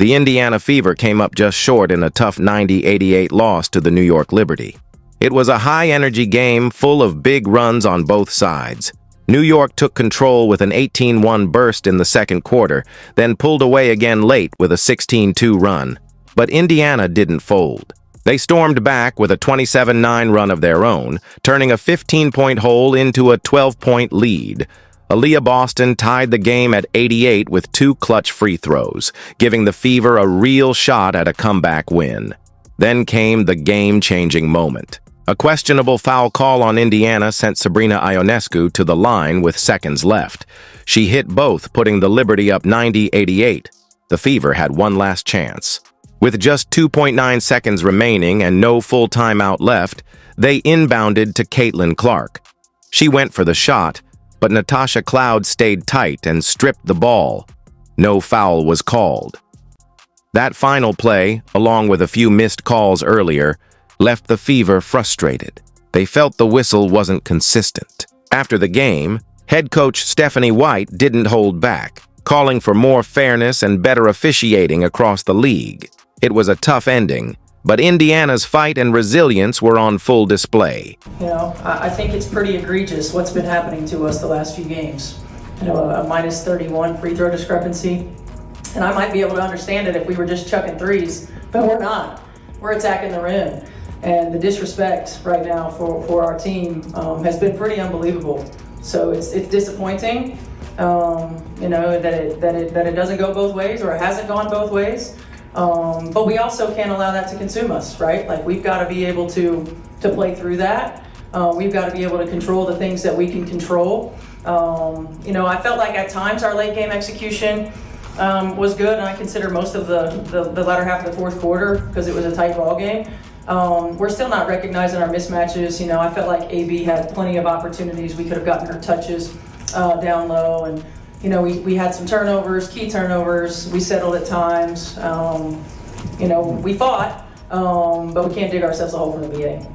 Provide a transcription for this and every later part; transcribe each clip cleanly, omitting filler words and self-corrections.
The Indiana Fever came up just short in a tough 90-88 loss to the New York Liberty. It was a high-energy game full of big runs on both sides. New York took control with an 18-1 burst in the second quarter, then pulled away again late with a 16-2 run. But Indiana didn't fold. They stormed back with a 27-9 run of their own, turning a 15-point hole into a 12-point lead. Aaliyah Boston tied the game at 88 with 2 clutch free throws, giving the Fever a real shot at a comeback win. Then came the game-changing moment. A questionable foul call on Indiana sent Sabrina Ionescu to the line with seconds left. She hit both, putting the Liberty up 90-88. The Fever had one last chance. With just 2.9 seconds remaining and no full timeout left, they inbounded to Caitlin Clark. She went for the shot, but Natasha Cloud stayed tight and stripped the ball. No foul was called. That final play, along with a few missed calls earlier, left the Fever frustrated. They felt the whistle wasn't consistent. After the game, head coach Stephanie White didn't hold back, calling for more fairness and better officiating across the league. It was a tough ending, but Indiana's fight and resilience were on full display. I think it's pretty egregious what's been happening to us the last few games. A minus 31 free throw discrepancy. And I might be able to understand it if we were just chucking threes, but we're not. We're attacking the rim. And the disrespect right now for our team has been pretty unbelievable. So it's disappointing, that it doesn't go both ways, or it hasn't gone both ways. But we also can't allow that to consume us, right? Like, we've got to be able to play through that. We've got to be able to control the things that we can control. I felt like at times our late game execution was good, and I consider most of the latter half of the fourth quarter, because it was a tight ball game. We're still not recognizing our mismatches. I felt like AB had plenty of opportunities. We could have gotten her touches down low, and we had some turnovers, key turnovers. We settled at times. We fought, but we can't dig ourselves a hole from the beginning.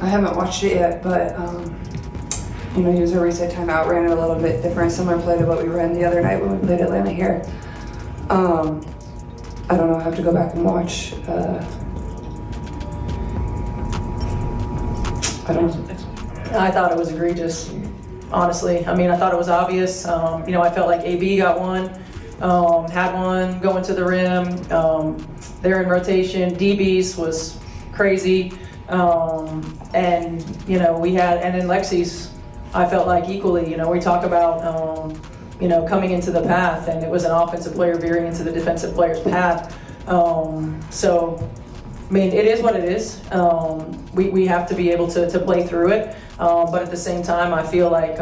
I haven't watched it yet, but he was a reset timeout, ran it a little bit different, similar play to what we ran the other night when we played Atlanta here. I don't know, I have to go back and watch. I don't know. I thought it was egregious, honestly. I thought it was obvious. I felt like AB got one, had one going to the rim. They're in rotation. DB's was crazy. And in Lexi's, I felt like equally, we talk about, coming into the path, and it was an offensive player veering into the defensive player's path. It is what it is. We have to be able to play through it. But at the same time, I feel like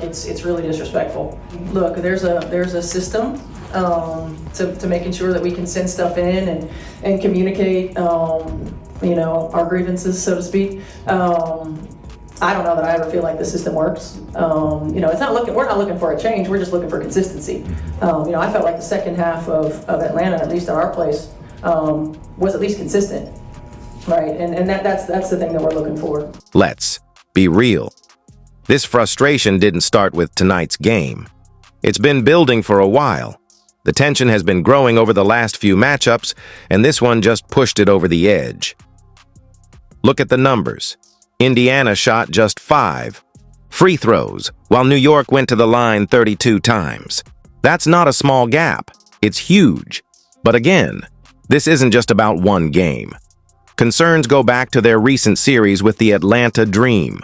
it's really disrespectful. Look, there's a system to making sure that we can send stuff in and communicate our grievances, so to speak. I don't know that I ever feel like the system works. We're not looking for a change, we're just looking for consistency. I felt like the second half of Atlanta, at least at our place, was at least consistent, right? And that's the thing that we're looking for. Let's be real. This frustration didn't start with tonight's game. It's been building for a while. The tension has been growing over the last few matchups, and this one just pushed it over the edge. Look at the numbers. Indiana shot just 5 free throws, while New York went to the line 32 times. That's not a small gap. It's huge. But again, this isn't just about one game. Concerns go back to their recent series with the Atlanta Dream.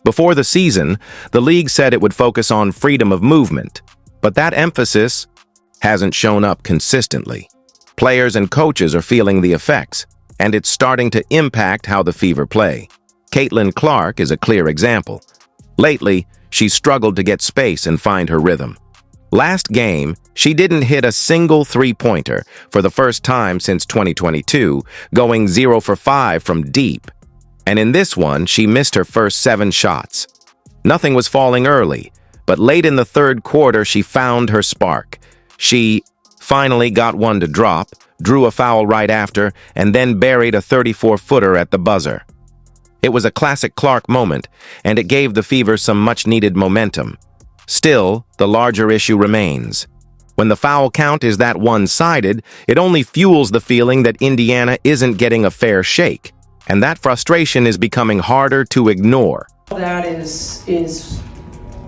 Before the season, the league said it would focus on freedom of movement, but that emphasis hasn't shown up consistently. Players and coaches are feeling the effects, and it's starting to impact how the Fever play. Caitlin Clark is a clear example. Lately, she's struggled to get space and find her rhythm. Last game, she didn't hit a single three-pointer for the first time since 2022, going 0 for 5 from deep. And in this one, she missed her first 7 shots. Nothing was falling early, but late in the third quarter, she found her spark. She finally got one to drop, drew a foul right after, and then buried a 34-footer at the buzzer. It was a classic Clark moment, and it gave the Fever some much-needed momentum. Still, the larger issue remains. When the foul count is that one-sided, it only fuels the feeling that Indiana isn't getting a fair shake, and that frustration is becoming harder to ignore. That is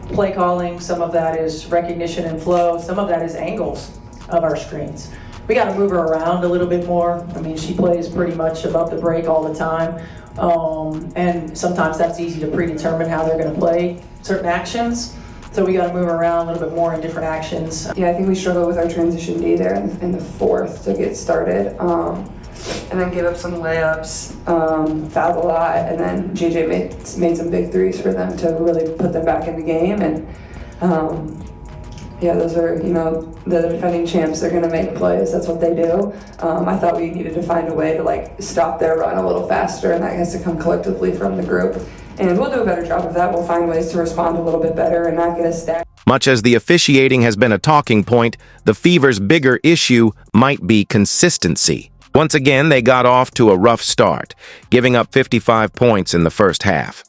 play calling, some of that is recognition and flow, some of that is angles of our screens. We got to move her around a little bit more. I mean, she plays pretty much above the break all the time, and sometimes that's easy to predetermine how they're going to play certain actions. So we got to move around a little bit more in different actions. Yeah, I think we struggled with our transition D there in the fourth to get started, and then gave up some layups, fouled a lot, and then JJ made some big threes for them to really put them back in the game. And yeah, those are, the defending champs. They're going to make plays. That's what they do. I thought we needed to find a way to stop their run a little faster, and that has to come collectively from the group. And we'll do a better job of that. We'll find ways to respond a little bit better and not get us stacked. Much as the officiating has been a talking point, the Fever's bigger issue might be consistency. Once again, they got off to a rough start, giving up 55 points in the first half.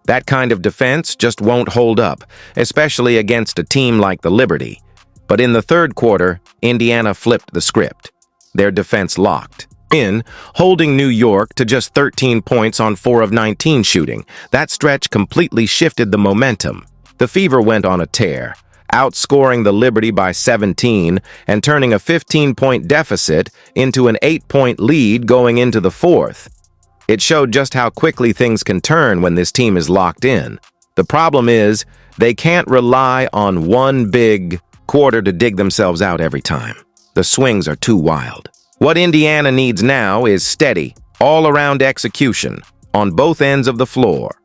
That kind of defense just won't hold up, especially against a team like the Liberty. But in the third quarter, Indiana flipped the script. Their defense locked in, holding New York to just 13 points on 4 of 19 shooting. That stretch completely shifted the momentum. The Fever went on a tear, outscoring the Liberty by 17 and turning a 15-point deficit into an 8-point lead going into the fourth. It showed just how quickly things can turn when this team is locked in. The problem is, they can't rely on one big quarter to dig themselves out every time. The swings are too wild. What Indiana needs now is steady, all-around execution on both ends of the floor.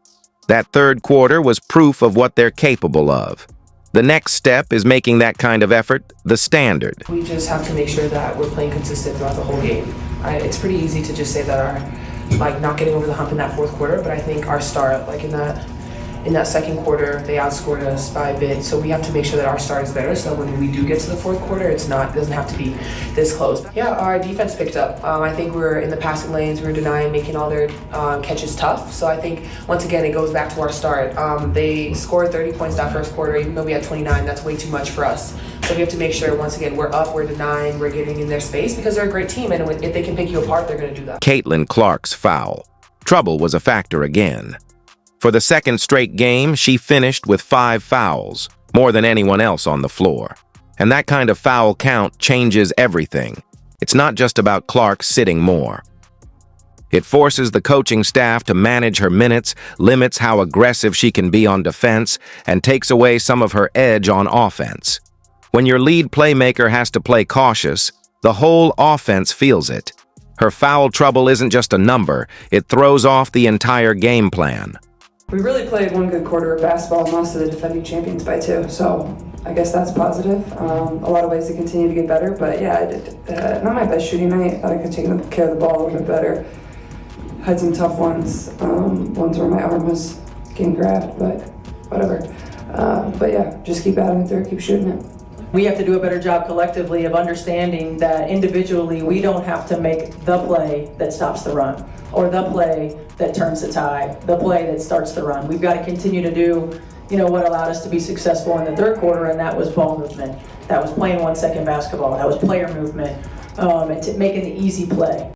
That third quarter was proof of what they're capable of. The next step is making that kind of effort the standard. We just have to make sure that we're playing consistent throughout the whole game. It's pretty easy to just say that not getting over the hump in that fourth quarter, but I think our start, in that second quarter, they outscored us by a bit. So we have to make sure that our start is better, so that when we do get to the fourth quarter, it doesn't have to be this close. Yeah, our defense picked up. I think we're in the passing lanes, we were denying making all their catches tough. So I think, once again, it goes back to our start. They scored 30 points that first quarter, even though we had 29. That's way too much for us. So we have to make sure, once again, we're up, we're denying, we're getting in their space, because they're a great team, and if they can pick you apart, they're going to do that. Caitlin Clark's foul. Trouble was a factor again. For the second straight game, she finished with 5 fouls, more than anyone else on the floor. And that kind of foul count changes everything. It's not just about Clark sitting more. It forces the coaching staff to manage her minutes, limits how aggressive she can be on defense, and takes away some of her edge on offense. When your lead playmaker has to play cautious, the whole offense feels it. Her foul trouble isn't just a number, it throws off the entire game plan. We really played one good quarter of basketball and lost to the defending champions by 2, so I guess that's positive. A lot of ways to continue to get better, but yeah, not my best shooting night. I thought I could take care of the ball a little bit better. Had some tough ones, ones where my arm was getting grabbed, but whatever. But yeah, just keep battling through, keep shooting it. We have to do a better job collectively of understanding that individually we don't have to make the play that stops the run, or the play that turns the tie, the play that starts the run. We've got to continue to do, what allowed us to be successful in the third quarter, and that was ball movement. That was playing 1-second basketball. That was player movement, and making the easy play.